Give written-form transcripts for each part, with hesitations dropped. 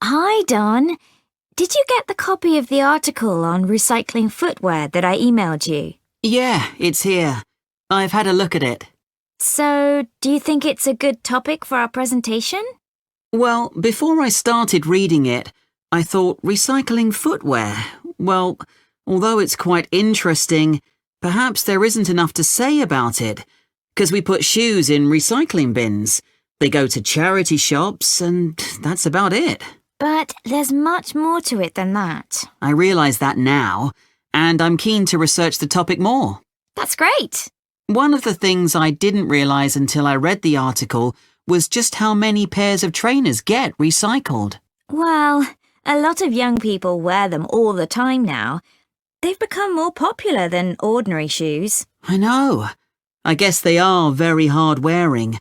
Hi, Don. Did you get the copy of the article on recycling footwear that I emailed you? Yeah, it's here. I've had a look at it. So, do you think it's a good topic for our presentation? Well, before I started reading it, I thought recycling footwear. Well, although it's quite interesting, perhaps there isn't enough to say about it, because we put shoes in recycling bins. They go to charity shops, and that's about it. But there's much more to it than that. I realise that now, and I'm keen to research the topic more. That's great. One of the things I didn't realise until I read the article was just how many pairs of trainers get recycled. Well, a lot of young people wear them all the time now. They've become more popular than ordinary shoes. I know. I guess they are very hard-wearing.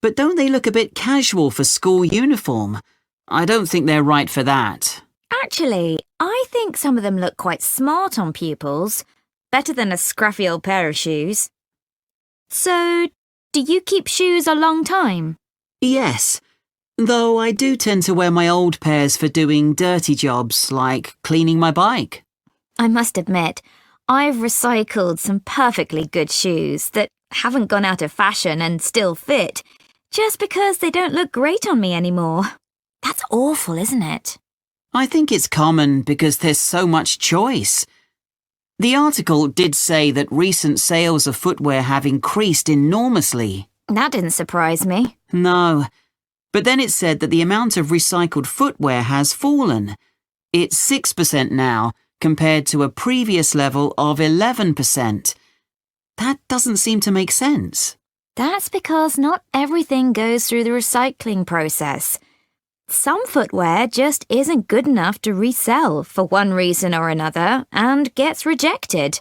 But don't they look a bit casual for school uniform? I don't think they're right for that. Actually, I think some of them look quite smart on pupils. Better than a scruffy old pair of shoes. So, do you keep shoes a long time? Yes, though I do tend to wear my old pairs for doing dirty jobs like cleaning my bike. I must admit, I've recycled some perfectly good shoes that haven't gone out of fashion and still fit, just because they don't look great on me anymore. That's awful, isn't it? I think it's common because there's so much choice. The article did say that recent sales of footwear have increased enormously. That didn't surprise me. No, but then it said that the amount of recycled footwear has fallen. It's 6% now, compared to a previous level of 11%. That doesn't seem to make sense. That's because not everything goes through the recycling process. Some footwear just isn't good enough to resell for one reason or another and gets rejected.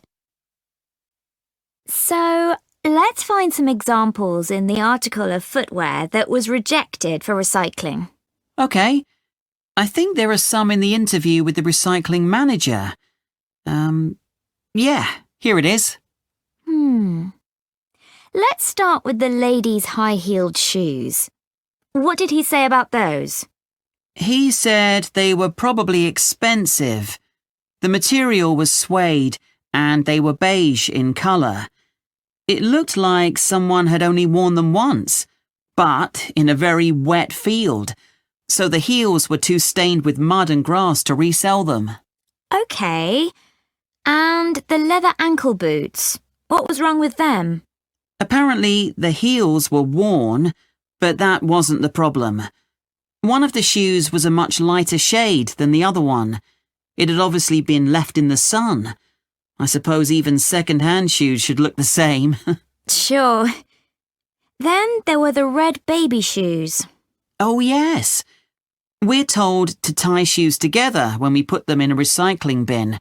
So, let's find some examples in the article of footwear that was rejected for recycling. Okay. I think there are some in the interview with the recycling manager. Yeah, here it is. Let's start with the ladies' high-heeled shoes. What did he say about those? He said they were probably expensive. The material was suede and they were beige in colour. It looked like someone had only worn them once, but in a very wet field, so the heels were too stained with mud and grass to resell them. Okay. And the leather ankle boots, what was wrong with them? Apparently, the heels were worn, but that wasn't the problem. One of the shoes was a much lighter shade than the other one. It had obviously been left in the sun. I suppose even second-hand shoes should look the same. Sure. Then there were the red baby shoes. Oh, yes. We're told to tie shoes together when we put them in a recycling bin,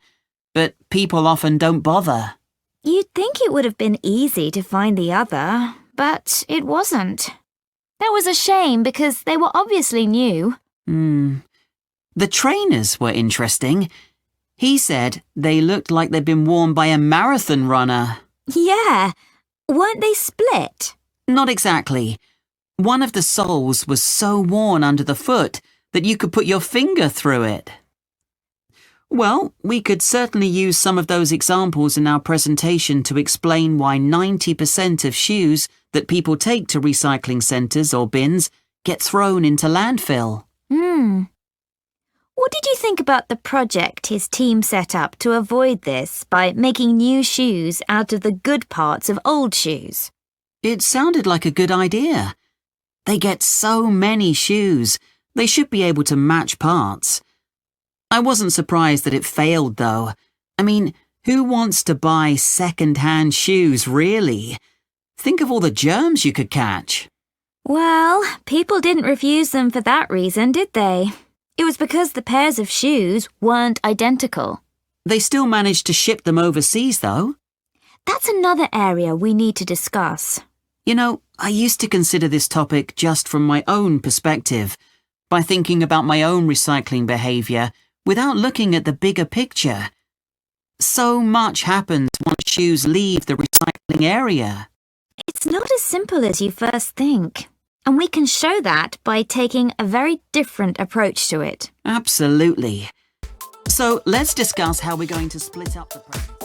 but people often don't bother. You'd think it would have been easy to find the other, but it wasn't. That was a shame because they were obviously new. The trainers were interesting. He said they looked like they'd been worn by a marathon runner. Yeah. Weren't they split? Not exactly. One of the soles was so worn under the foot that you could put your finger through it. Well, we could certainly use some of those examples in our presentation to explain why 90% of shoes that people take to recycling centres or bins get thrown into landfill. What did you think about the project his team set up to avoid this by making new shoes out of the good parts of old shoes? It sounded like a good idea. They get so many shoes, they should be able to match parts. I wasn't surprised that it failed, though. I mean, who wants to buy second-hand shoes, really? Think of all the germs you could catch. Well, people didn't refuse them for that reason, did they? It was because the pairs of shoes weren't identical. They still managed to ship them overseas, though. That's another area we need to discuss. You know, I used to consider this topic just from my own perspective, by thinking about my own recycling behaviour, without looking at the bigger picture. So much happens once shoes leave the recycling area. It's not as simple as you first think. And we can show that by taking a very different approach to it. Absolutely. So let's discuss how we're going to split up the process.